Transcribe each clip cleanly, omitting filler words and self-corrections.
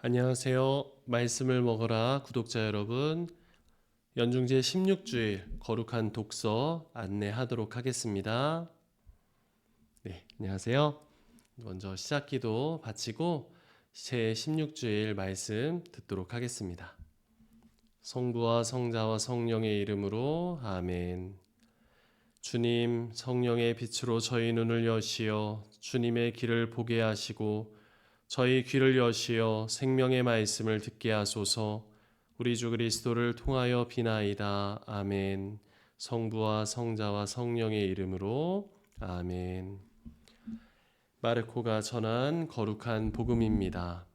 안녕하세요. 말씀을 먹어라 구독자 여러분. 연중제 16주일 거룩한 독서 안내하도록 하겠습니다. 네, 안녕하세요. 먼저 시작기도 바치고 제 16주일 말씀 듣도록 하겠습니다. 성부와 성자와 성령의 이름으로 아멘. 주님, 성령의 빛으로 저희 눈을 여시어 주님의 길을 보게 하시고 저희 귀를 여시어 생명의 말씀을 듣게 하소서. 우리 주 그리스도를 통하여 비나이다. 아멘. 성부와 성자와 성령의 이름으로 아멘. 마르코가 전한 거룩한 복음입니다.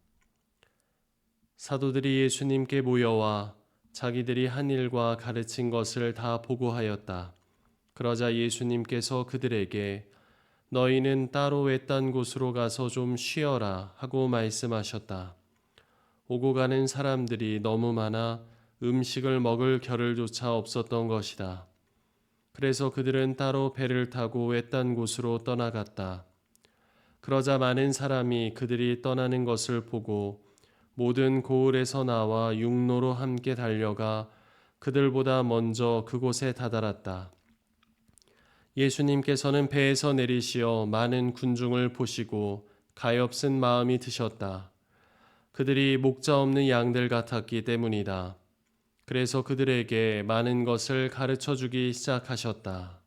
사도들이 예수님께 모여와 자기들이 한 일과 가르친 것을 다 보고하였다. 그러자 예수님께서 그들에게 너희는 따로 외딴 곳으로 가서 좀 쉬어라 하고 말씀하셨다. 오고 가는 사람들이 너무 많아 음식을 먹을 겨를조차 없었던 것이다. 그래서 그들은 따로 배를 타고 외딴 곳으로 떠나갔다. 그러자 많은 사람이 그들이 떠나는 것을 보고 모든 고을에서 나와 육로로 함께 달려가 그들보다 먼저 그곳에 다다랐다. 예수님께서는 배에서 내리시어 많은 군중을 보시고 가엾은 마음이 드셨다. 그들이 목자 없는 양들 같았기 때문이다. 그래서 그들에게 많은 것을 가르쳐 주기 시작하셨다.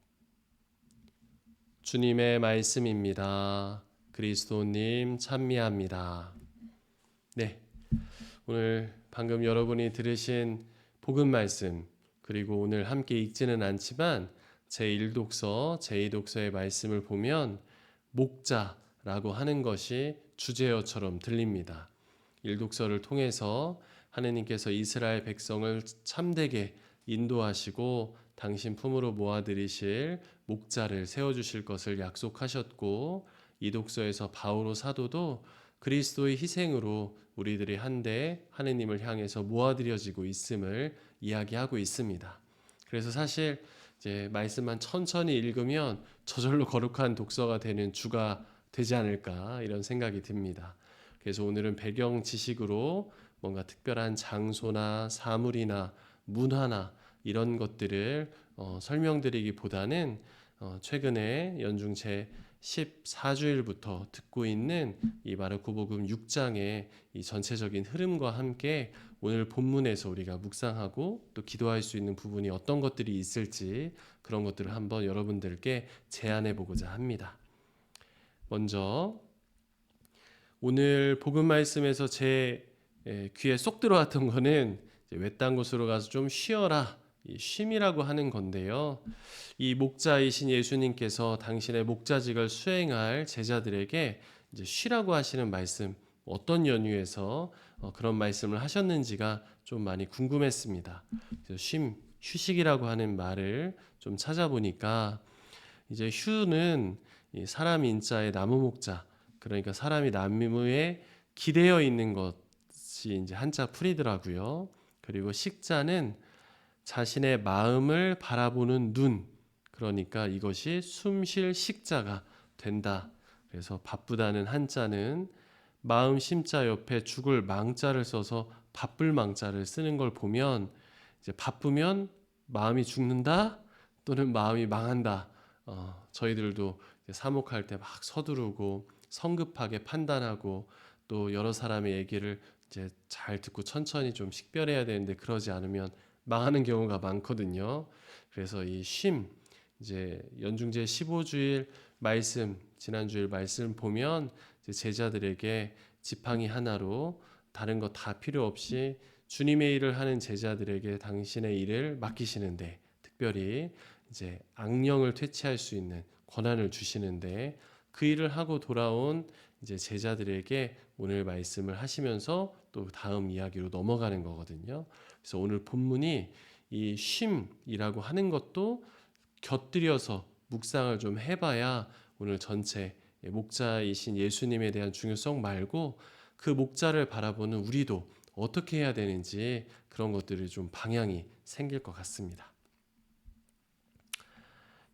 주님의 말씀입니다. 그리스도님 참미합니다. 네, 오늘 방금 여러분이 들으신 복음 말씀, 그리고 오늘 함께 읽지는 않지만 제1독서, 제2독서의 말씀을 보면 목자라고 하는 것이 주제어처럼 들립니다. 1독서를 통해서 하느님께서 이스라엘 백성을 참되게 인도하시고 당신 품으로 모아들이실 목자를 세워주실 것을 약속하셨고, 2독서에서 바오로 사도도 그리스도의 희생으로 우리들이 한데 하느님을 향해서 모아들여지고 있음을 이야기하고 있습니다. 그래서 사실 이제 말씀만 천천히 읽으면 저절로 거룩한 독서가 되는 주가 되지 않을까 이런 생각이 듭니다. 그래서 오늘은 배경 지식으로 뭔가 특별한 장소나 사물이나 문화나 이런 것들을 설명드리기보다는 최근에 연중 제 14주일부터 듣고 있는 이 마르코복음 6장의 이 전체적인 흐름과 함께 오늘 본문에서 우리가 묵상하고 또 기도할 수 있는 부분이 어떤 것들이 있을지 그런 것들을 한번 여러분들께 제안해 보고자 합니다. 먼저 오늘 복음 말씀에서 제 귀에 쏙 들어왔던 거는 외딴 곳으로 가서 좀 쉬어라, 이 쉼이라고 하는 건데요. 이 목자이신 예수님께서 당신의 목자직을 수행할 제자들에게 이제 쉬라고 하시는 말씀, 어떤 연유에서 그런 말씀을 하셨는지가 좀 많이 궁금했습니다. 그래서 휴식이라고 하는 말을 좀 찾아보니까 이제 휴는 이 사람 인자의 나무 목자, 그러니까 사람이 나무에 기대어 있는 것이 이제 한자 풀이더라고요. 그리고 식자는 자신의 마음을 바라보는 눈, 그러니까 이것이 숨쉴 식자가 된다. 그래서 바쁘다는 한자는 마음 심자 옆에 죽을 망자를 써서 바쁠 망자를 쓰는 걸 보면 이제 바쁘면 마음이 죽는다 또는 마음이 망한다. 저희들도 사목할 때 막 서두르고 성급하게 판단하고 또 여러 사람의 얘기를 이제 잘 듣고 천천히 좀 식별해야 되는데 그러지 않으면 망하는 경우가 많거든요. 그래서 이 쉼, 이제 연중제 15주일 말씀, 지난주일 말씀 보면 이제 제자들에게 지팡이 하나로 다른 거 다 필요 없이 주님의 일을 하는 제자들에게 당신의 일을 맡기시는데, 특별히 이제 악령을 퇴치할 수 있는 권한을 주시는데, 그 일을 하고 돌아온 이제 제자들에게 오늘 말씀을 하시면서 또 다음 이야기로 넘어가는 거거든요. 그래서 오늘 본문이 이 쉼이라고 하는 것도 곁들여서 묵상을 좀 해봐야 오늘 전체 목자이신 예수님에 대한 중요성 말고 그 목자를 바라보는 우리도 어떻게 해야 되는지 그런 것들이 좀 방향이 생길 것 같습니다.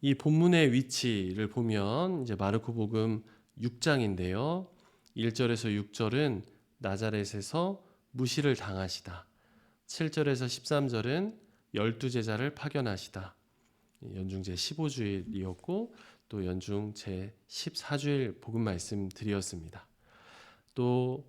이 본문의 위치를 보면 이제 마르코복음 6장인데요. 1절에서 6절은 나자렛에서 무시를 당하시다. 7절에서 13절은 12제자를 파견하시다. 연중 제15주일이었고 또 연중 제14주일 복음 말씀 드렸습니다. 또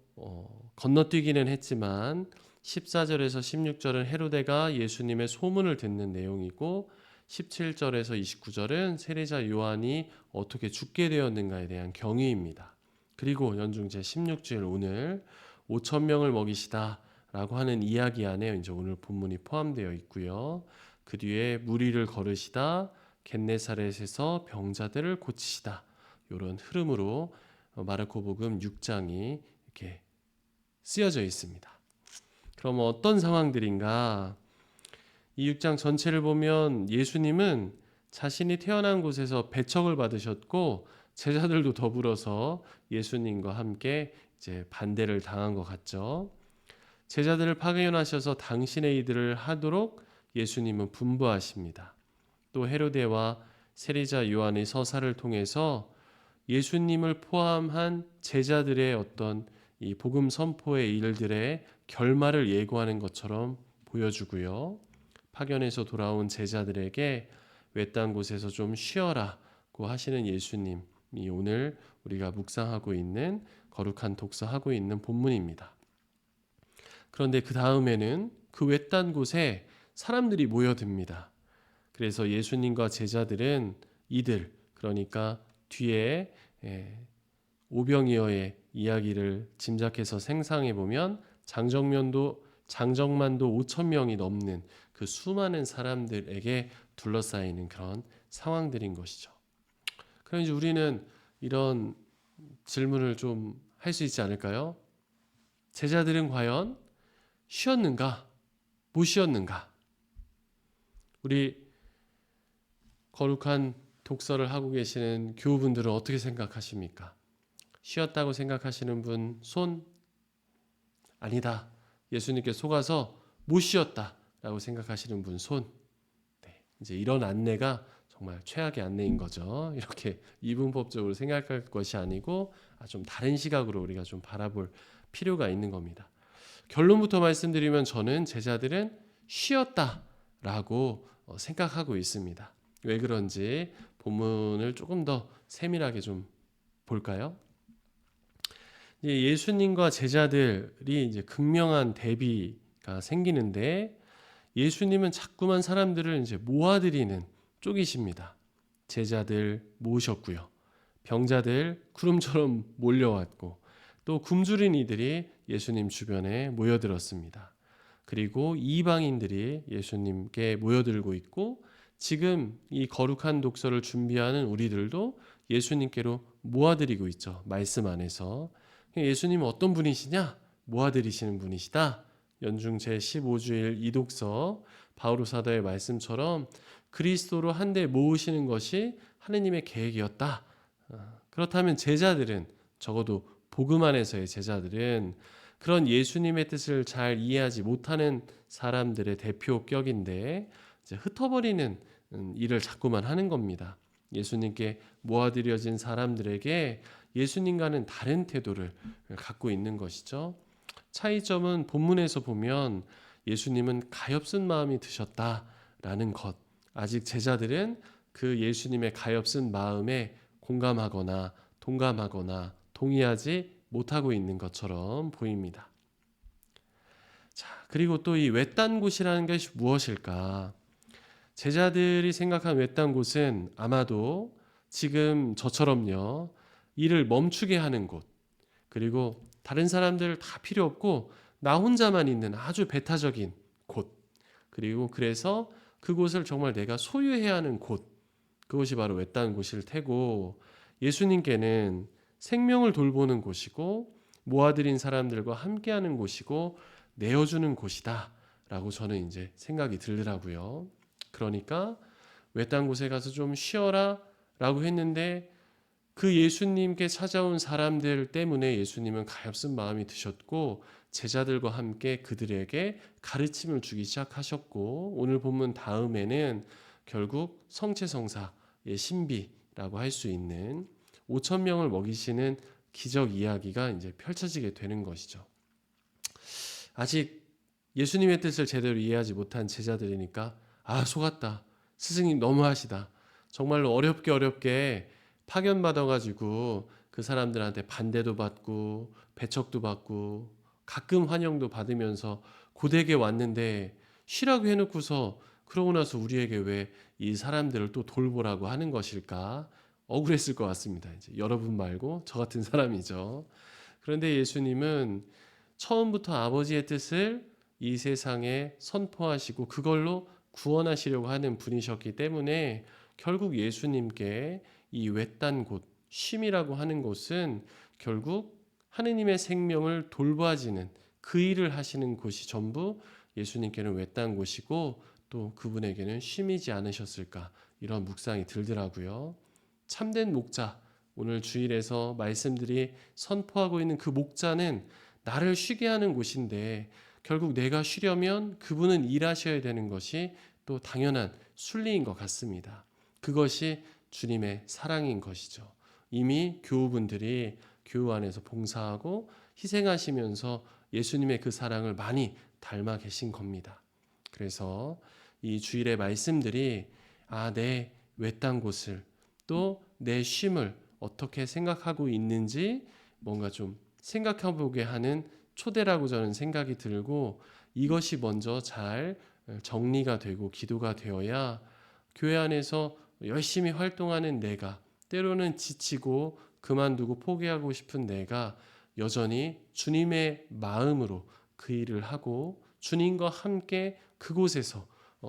건너뛰기는 했지만 14절에서 16절은 헤로데가 예수님의 소문을 듣는 내용이고 17절에서 29절은 세례자 요한이 어떻게 죽게 되었는가에 대한 경위입니다. 그리고 연중 제16주일 오늘 5천 명을 먹이시다 라고 하는 이야기 안에 이제 오늘 본문이 포함되어 있고요. 그 뒤에 무리를 걸으시다, 겟네사렛에서 병자들을 고치시다. 이런 흐름으로 마르코복음 6장이 이렇게 쓰여져 있습니다. 그럼 어떤 상황들인가? 이 6장 전체를 보면 예수님은 자신이 태어난 곳에서 배척을 받으셨고 제자들도 더불어서 예수님과 함께 이제 반대를 당한 것 같죠. 제자들을 파견하셔서 당신의 일들을 하도록 예수님은 분부하십니다. 또 헤로데와 세리자 요한의 서사를 통해서 예수님을 포함한 제자들의 어떤 이 복음 선포의 일들의 결말을 예고하는 것처럼 보여주고요. 파견에서 돌아온 제자들에게 외딴 곳에서 좀 쉬어라고 하시는 예수님이 오늘 우리가 묵상하고 있는 거룩한 독서하고 있는 본문입니다. 그런데 그 다음에는 그 외딴 곳에 사람들이 모여듭니다. 그래서 예수님과 제자들은 이들, 그러니까 뒤에 오병이어의 이야기를 짐작해서 생상해 보면 장정만도 5천 명이 넘는 그 수많은 사람들에게 둘러싸이는 그런 상황들인 것이죠. 그럼 이제 우리는 이런 질문을 좀 할 수 있지 않을까요? 제자들은 과연 쉬었는가? 못 쉬었는가? 우리 거룩한 독서를 하고 계시는 교우분들은 어떻게 생각하십니까? 쉬었다고 생각하시는 분 손? 아니다. 예수님께 속아서 못 쉬었다라고 생각하시는 분 손? 네, 이제 이런 안내가 정말 최악의 안내인 거죠. 이렇게 이분법적으로 생각할 것이 아니고 좀 다른 시각으로 우리가 좀 바라볼 필요가 있는 겁니다. 결론부터 말씀드리면 저는 제자들은 쉬었다라고 생각하고 있습니다. 왜 그런지 본문을 조금 더 세밀하게 좀 볼까요? 예수님과 제자들이 이제 극명한 대비가 생기는데 예수님은 자꾸만 사람들을 이제 모아들이는 쪽이십니다. 제자들 모으셨고요. 병자들 구름처럼 몰려왔고 또 굶주린 이들이 예수님 주변에 모여들었습니다. 그리고 이방인들이 예수님께 모여들고 있고 지금 이 거룩한 독서를 준비하는 우리들도 예수님께로 모아드리고 있죠. 말씀 안에서. 예수님은 어떤 분이시냐? 모아드리시는 분이시다. 연중 제15주일 이독서 바오로 사도의 말씀처럼 그리스도로 한데 모으시는 것이 하느님의 계획이었다. 그렇다면 제자들은 적어도 복음 안에서의 제자들은 그런 예수님의 뜻을 잘 이해하지 못하는 사람들의 대표격인데 이제 흩어버리는 일을 자꾸만 하는 겁니다. 예수님께 모아들여진 사람들에게 예수님과는 다른 태도를 갖고 있는 것이죠. 차이점은 본문에서 보면 예수님은 가엾은 마음이 드셨다라는 것. 아직 제자들은 그 예수님의 가엾은 마음에 공감하거나 동감하거나 동의하지 못하고 있는 것처럼 보입니다. 자, 그리고 또 이 외딴 곳이라는 것이 무엇일까? 제자들이 생각한 외딴 곳은 아마도 지금 저처럼요, 일을 멈추게 하는 곳, 그리고 다른 사람들 다 필요 없고 나 혼자만 있는 아주 배타적인 곳, 그리고 그래서 그곳을 정말 내가 소유해야 하는 곳, 그것이 바로 외딴 곳일 테고 예수님께는 생명을 돌보는 곳이고 모아들인 사람들과 함께하는 곳이고 내어주는 곳이다 라고 저는 이제 생각이 들더라고요. 그러니까 외딴 곳에 가서 좀 쉬어라 라고 했는데 그 예수님께 찾아온 사람들 때문에 예수님은 가엾은 마음이 드셨고 제자들과 함께 그들에게 가르침을 주기 시작하셨고 오늘 본문 다음에는 결국 성체성사의 신비라고 할 수 있는 5천 명을 먹이시는 기적 이야기가 이제 펼쳐지게 되는 것이죠. 아직 예수님의 뜻을 제대로 이해하지 못한 제자들이니까 속았다. 스승님 너무하시다. 정말로 어렵게 파견받아가지고 그 사람들한테 반대도 받고 배척도 받고 가끔 환영도 받으면서 고되게 왔는데 쉬라고 해놓고서 그러고 나서 우리에게 왜 이 사람들을 또 돌보라고 하는 것일까? 억울했을 것 같습니다. 이제 여러분 말고 저 같은 사람이죠. 그런데 예수님은 처음부터 아버지의 뜻을 이 세상에 선포하시고 그걸로 구원하시려고 하는 분이셨기 때문에 결국 예수님께 이 외딴 곳, 쉼이라고 하는 곳은 결국 하느님의 생명을 돌봐지는 그 일을 하시는 곳이 전부 예수님께는 외딴 곳이고 또 그분에게는 쉼이지 않으셨을까 이런 묵상이 들더라고요. 참된 목자, 오늘 주일에서 말씀들이 선포하고 있는 그 목자는 나를 쉬게 하는 곳인데 결국 내가 쉬려면 그분은 일하셔야 되는 것이 또 당연한 순리인 것 같습니다. 그것이 주님의 사랑인 것이죠. 이미 교우분들이 교우 안에서 봉사하고 희생하시면서 예수님의 그 사랑을 많이 닮아 계신 겁니다. 그래서 이 주일의 말씀들이 내 외딴 곳을 또 내 쉼을 어떻게 생각하고 있는지 뭔가 좀 생각해 보게 하는 초대라고 저는 생각이 들고 이것이 먼저 잘 정리가 되고 기도가 되어야 교회 안에서 열심히 활동하는 내가 때로는 지치고 그만두고 포기하고 싶은 내가 여전히 주님의 마음으로 그 일을 하고 주님과 함께 그곳에서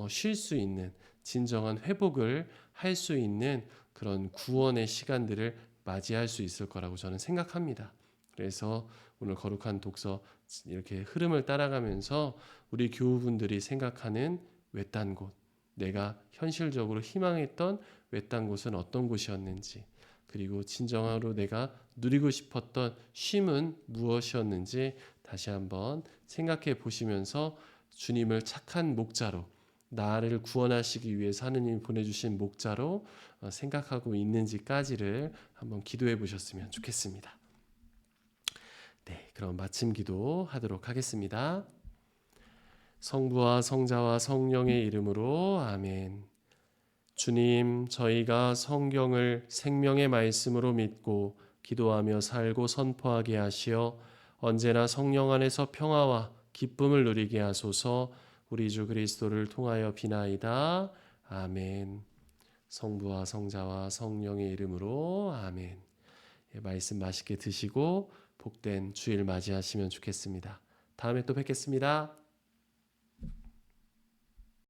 쉴 수 있는 진정한 회복을 할 수 있는 그런 구원의 시간들을 맞이할 수 있을 거라고 저는 생각합니다. 그래서 오늘 거룩한 독서 이렇게 흐름을 따라가면서 우리 교우분들이 생각하는 외딴 곳, 내가 현실적으로 희망했던 외딴 곳은 어떤 곳이었는지, 그리고 진정으로 내가 누리고 싶었던 쉼은 무엇이었는지 다시 한번 생각해 보시면서 주님을 착한 목자로 나를 구원하시기 위해서 하느님이 보내주신 목자로 생각하고 있는지까지를 한번 기도해 보셨으면 좋겠습니다. 네, 그럼 마침 기도 하도록 하겠습니다. 성부와 성자와 성령의 이름으로 아멘. 주님, 저희가 성경을 생명의 말씀으로 믿고 기도하며 살고 선포하게 하시어 언제나 성령 안에서 평화와 기쁨을 누리게 하소서. 우리 주 그리스도를 통하여 비나이다. 아멘. 성부와 성자와 성령의 이름으로 아멘. 말씀 맛있게 드시고 복된 주일 맞이하시면 좋겠습니다. 다음에 또 뵙겠습니다.